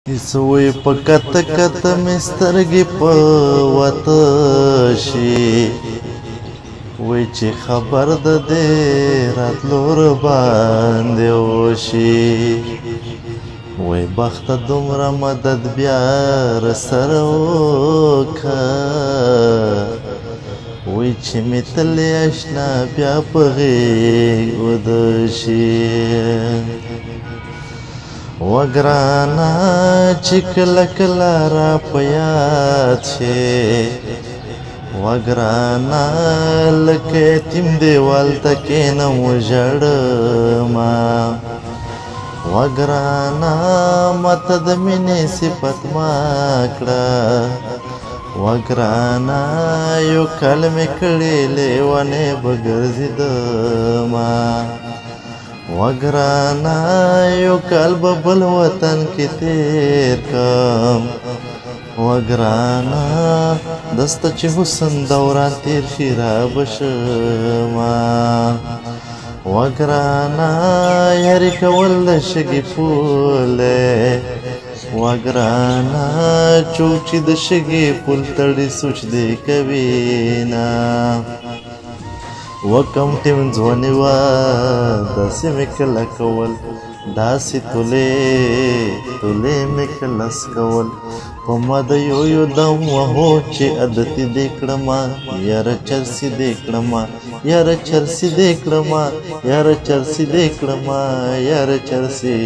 سوی په کته کته مې سترګې په وته شي وای چې خبر د دې راتلو باندې وشي وای بخت دومره مدد بیا رسره وکړه وای چې مې تل اشنا بیا په غېږ ودشي وګرانا چې کله کله را په یاد شي وګرانا لکه یتیم دیوال ته کښېنم وژړمه وګرانا ماته د مینې صفت ما کړه وګرانا یو کال مې کړې لیونی به ګرځېدمه وګرانا یو کال به بل وطن کې تیر کم وګرانا دسته چې حسن دوران تیر شي را بشمه وګرانا یاري کول د شګې پولی وګرانا څوک چې د شګې پول تړي سوچ دې کوي نه وکم ټیم ځواني وه داسې مې کله کول داسې تولې مې کله سکول په ما د یو دم وهو چې عادتي دې کړمه یاره چرسي دې کړمه یاره چرسي دې کړمه یاره چرسي دې کړمه یاره چرسي